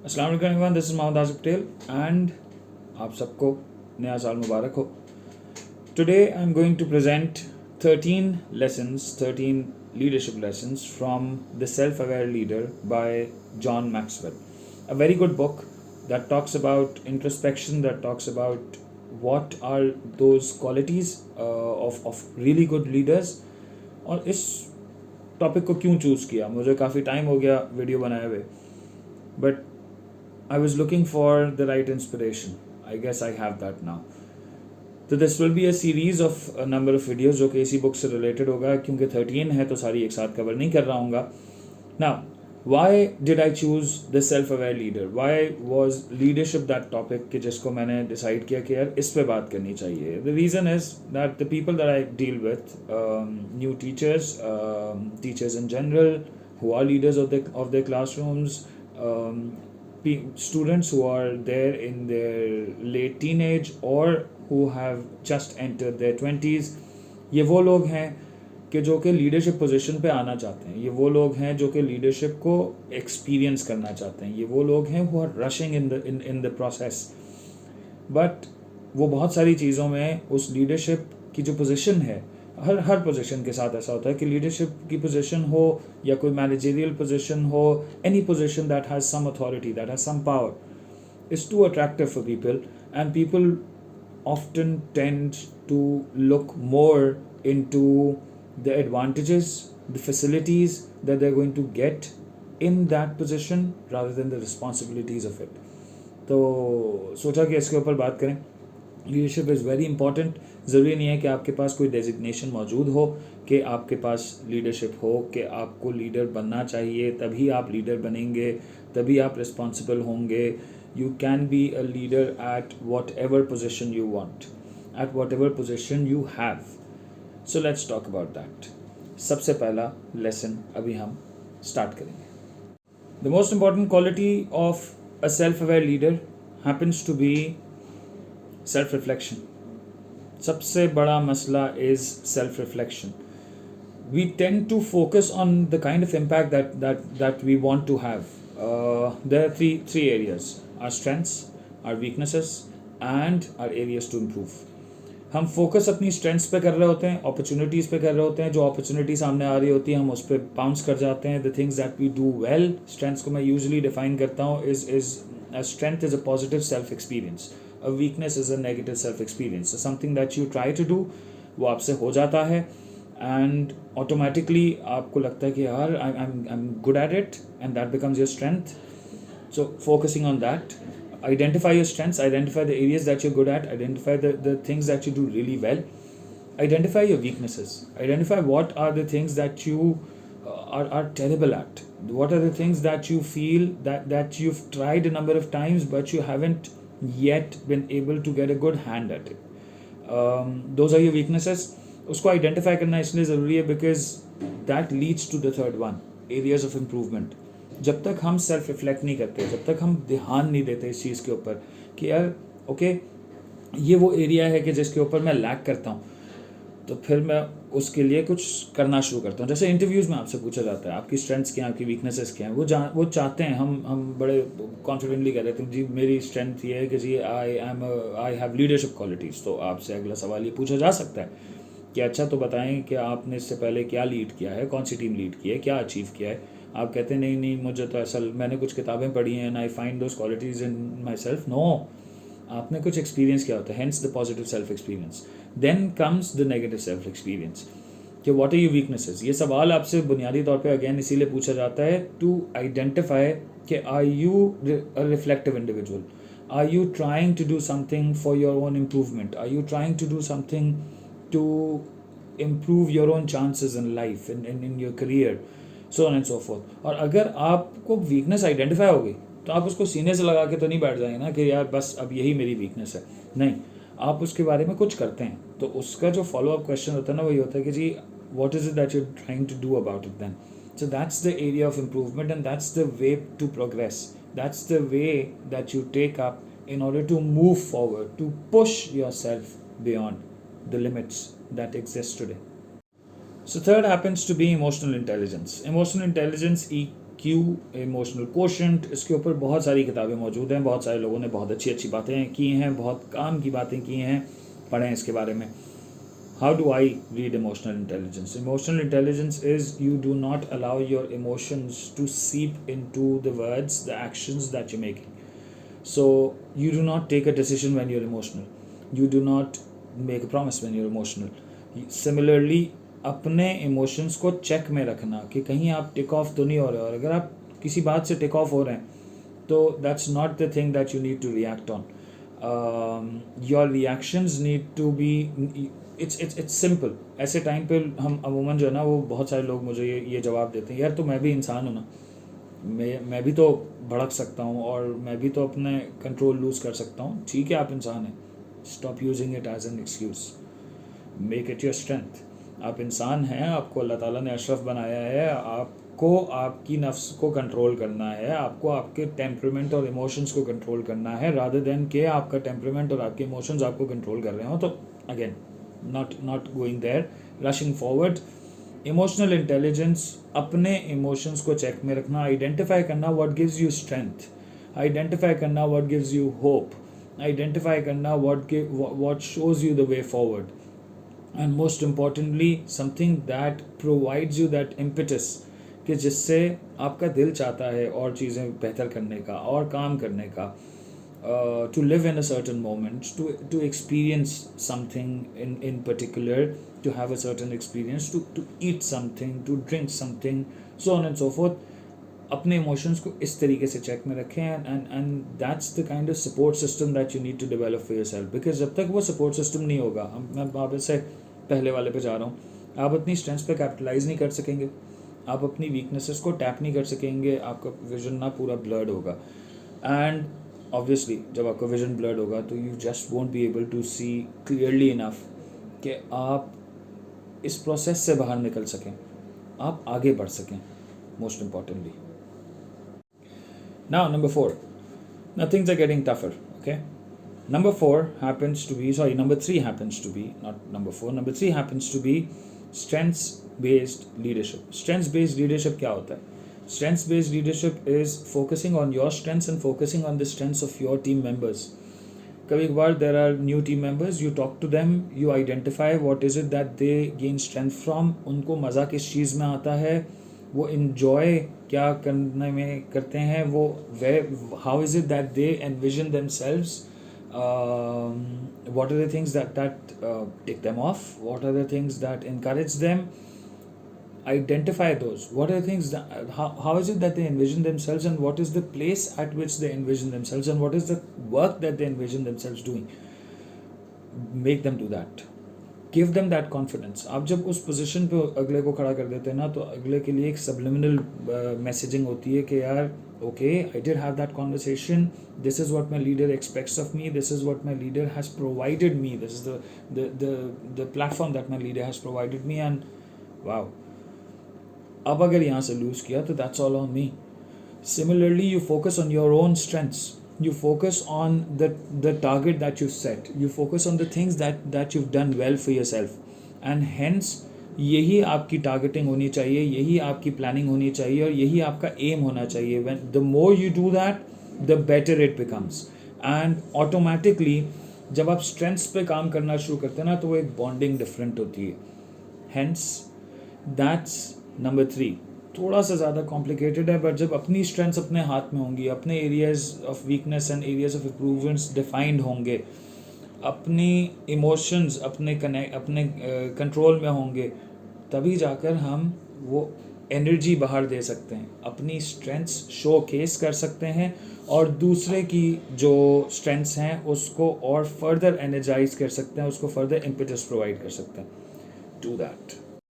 अस्सलाम वालेकुम everyone, this is Mohammad Haziq Patel एंड आप सबको नया साल मुबारक हो. Today I am going to present 13 lessons, 13 leadership lessons from The Self-Aware Leader by John Maxwell. A very good book that talks about introspection, that talks about what are those qualities of really good leaders. और इस topic को क्यों choose किया, मुझे काफ़ी time हो गया video बनाए हुए, but I was looking for the right inspiration. I guess I have that now. So this will be a series of a number of videos जो कि इसी बुक से related होगा, क्योंकि 13 है तो सारी एक साथ cover नहीं कर रहा हूँगा. Now, why did I choose the self-aware leader? Why was leadership that topic कि जिसको मैंने decide किया कि यार इस पे बात करनी चाहिए? The reason is that the people that I deal with, new teachers, teachers in general, who are leaders of their classrooms, students who are there in their late teenage or who have just entered their 20s, ये वो लोग हैं कि जो कि leadership position पे आना चाहते हैं. ये वो लोग हैं जो कि लीडरशिप को एक्सपीरियंस करना चाहते हैं. ये वो लोग हैं who are rushing in the process. But वो बहुत सारी चीज़ों में उस लीडरशिप की जो पोजीशन है, हर पोजीशन के साथ ऐसा होता है कि लीडरशिप की पोजीशन हो या कोई मैनेजरियल पोजीशन हो, any position that has some authority, that has some power, is too attractive for people, and people often tend to look more into the advantages, the facilities that they're going to get in that position rather than the responsibilities of it. तो सोचा कि इसके ऊपर बात करें. Leadership is very important. ज़रूरी नहीं है कि आपके पास कोई डेजिग्नेशन मौजूद हो, कि आपके पास लीडरशिप हो, कि आपको लीडर बनना चाहिए तभी आप लीडर बनेंगे, तभी आप रिस्पॉन्सिबल होंगे. You can be a leader at whatever position you want, at whatever position you have. So let's talk about that. सबसे पहला लेसन अभी हम स्टार्ट करेंगे. The most important quality of a self aware leader happens to be self-reflection. सबसे बड़ा मसला is self-reflection. We tend to focus on the kind of impact that we want to have. There are three areas: our strengths, our weaknesses, and our areas to improve. हम focus अपनी strengths पे कर रहे होते हैं, opportunities पे कर रहे होते हैं. जो अपॉर्चुनिटी सामने आ रही होती है हम उस पर बाउंस कर जाते हैं. The things that we do well, strengths को मैं यूजुअली डिफाइन करता हूँ is a strength is a positive self experience, a weakness is a negative self experience. So something that you try to do, वो आपसे हो जाता है and automatically आपको लगता है कि यार I'm good at it, and that becomes your strength. So focusing on that, identify your strengths, identify the areas that you're good at, identify the things that you do really well, identify your weaknesses, identify what are the things that you are terrible at, what are the things that you feel that you've tried a number of times but you haven't yet been able to get a good hand at it. Those are your weaknesses. उसको identify करना इसलिए ज़रूरी है because that leads to the third one, areas of improvement. जब तक हम self reflect नहीं करते, जब तक हम ध्यान नहीं देते इस चीज़ के ऊपर कि यार ओके ये वो एरिया है कि जिसके ऊपर मैं लैक करता हूँ, तो फिर मैं उसके लिए कुछ करना शुरू करता हूँ. जैसे इंटरव्यूज़ में आपसे पूछा जाता है आपकी स्ट्रेंथ्स क्या हैं, आपकी वीकनेसेस क्या हैं. वो चाहते हैं, हम बड़े कॉन्फिडेंटली कह रहे थे जी मेरी स्ट्रेंथ ये है कि जी आई हैव लीडरशिप क्वालिटीज़. तो आपसे अगला सवाल ये पूछा जा सकता है कि अच्छा तो बताएं कि आपने इससे पहले क्या लीड किया है, कौन सी टीम लीड की है, क्या अचीव किया है. आप कहते हैं नहीं मुझे तो असल मैंने कुछ किताबें पढ़ी हैं and I find those qualities in myself. No, आपने कुछ एक्सपीरियंस किया होता है, hence the positive self experience. Then comes the negative self experience कि व्हाट आर योर वीकनेसेस. ये सवाल आपसे बुनियादी तौर पे अगेन इसीलिए पूछा जाता है टू आइडेंटिफाई कि are you a reflective individual, are you trying to do something for your own improvement, are you trying to do something to improve your own chances in life, in your career, so on and so forth. और अगर आपको weakness identify हो गई तो आप उसको सीने से लगा के तो नहीं बैठ जाएंगे ना कि यार बस अब यही मेरी वीकनेस है. नहीं, आप उसके बारे में कुछ करते हैं तो उसका जो फॉलो अप क्वेश्चन होता है ना वही होता है कि जी what is it that you are trying to do about it. Then so that's the area of improvement and that's the way to progress, that's the way that you take up in order to move forward, to push yourself beyond the limits that exist today. So third happens to be emotional intelligence. Emotional intelligence Q, emotional quotient, इसके ऊपर बहुत सारी किताबें मौजूद हैं, बहुत सारे लोगों ने बहुत अच्छी अच्छी बातें की हैं, बहुत काम की बातें की हैं, पढ़ें इसके बारे में. How do I read emotional intelligence? Emotional intelligence is you do not allow your emotions to seep into the words, the actions that you're making. So you do not take a decision when you're emotional. You do not make a promise when you're emotional. Similarly, अपने emotions को check में रखना कि कहीं आप tick off तो नहीं हो रहे, और अगर आप किसी बात से tick off हो रहे हैं तो that's not the thing that you need to react on. Your reactions need to be it's simple. ऐसे टाइम पे हम अमूमन जो है ना, वो बहुत सारे लोग मुझे ये जवाब देते हैं, यार तो मैं भी इंसान हूँ ना, मैं भी तो भड़क सकता हूँ और मैं भी तो अपने कंट्रोल लूज़ कर सकता हूँ. ठीक है, आप इंसान हैं, stop using it as an excuse, make it your strength. आप इंसान हैं, आपको अल्लाह ताला ने अशरफ बनाया है, आपको आपकी नफ्स को कंट्रोल करना है, आपको आपके टेम्परामेंट और इमोशंस को कंट्रोल करना है, रादर देन के आपका टेम्परामेंट और आपके इमोशंस आपको कंट्रोल कर रहे हो. तो again, not going there, rushing forward. Emotional intelligence, अपने इमोशंस को चेक में रखना, आइडेंटिफाई करना what gives you strength, identify करना what gives you hope, identify करना what shows you the way forward, and most importantly something that provides you that impetus, कि जिससे आपका दिल चाहता है और चीज़ें बेहतर करने का और काम करने का, to live in a certain moment, to experience something in particular, to have a certain experience, to eat something, to drink something, so on and so forth. अपने इमोशंस को इस तरीके से चेक में रखें, and that's the kind of support system that you need to develop for yourself. Because जब तक वो सपोर्ट सिस्टम नहीं होगा, मैं वापस से पहले वाले पे जा रहा हूँ, आप अपनी स्ट्रेंथ्स पे कैपिटलाइज नहीं कर सकेंगे, आप अपनी वीकनेसेस को टैप नहीं कर सकेंगे, आपका विजन ना पूरा ब्लर्ड होगा. एंड ऑब्वियसली जब आपका विजन ब्लर्ड होगा तो you just won't be able to see clearly enough कि आप इस प्रोसेस से बाहर निकल सकें, आप आगे बढ़ सकें. Most importantly, now number 4, now things are getting tougher. Okay, number 4 happens to be, sorry, number 3 happens to be, not number 4, number 3 happens to be strengths based leadership. Strengths based leadership क्या होता है? Strengths based leadership is focusing on your strengths and focusing on the strengths of your team members. कभी कभार there are new team members, you talk to them, you identify what is it that they gain strength from, उनको मज़ा किस चीज़ में आता है, वो enjoy क्या करने में करते हैं, वो how is it that they envision themselves, what are the things that take them off, what are the things that encourage them. Identify those. What are the things that, how is it that they envision themselves, and what is the place at which they envision themselves, and what is the work that they envision themselves doing. Make them do that. Give them that confidence. आप जब उस position पे अगले को खड़ा कर देते हैं ना, तो अगले के लिए एक subliminal messaging होती है कि यार okay, I did have that conversation, this is what my leader expects of me, this is what my leader has provided me, this is the platform that my leader has provided me, and wow, अब अगर यहाँ से loose किया तो that's all on me. Similarly you focus on your own strengths, you focus on the target that you set, you focus on the things that you done well for your self, and hence यही आपकी targeting होनी चाहिए, यही आपकी planning होनी चाहिए, और यही आपका एम होना चाहिए. When the more you do that the better it becomes, and automatically जब आप स्ट्रेंथ्स पे काम करना शुरू करते हैं ना, तो वो एक बॉन्डिंग डिफरेंट होती है. Hence that's number 3. थोड़ा सा ज़्यादा कॉम्प्लिकेटेड है, बट जब अपनी स्ट्रेंथ्स अपने हाथ में होंगी, अपने areas of weakness and areas of improvements defined होंगे, अपनी इमोशंस अपने कंट्रोल में होंगे, तभी जाकर हम वो एनर्जी बाहर दे सकते हैं, अपनी स्ट्रेंथ्स शो केस कर सकते हैं, और दूसरे की जो स्ट्रेंथ्स हैं उसको और फर्दर एनर्जाइज कर सकते हैं, उसको फर्दर इम्पेटस प्रोवाइड कर सकते हैं. Do that.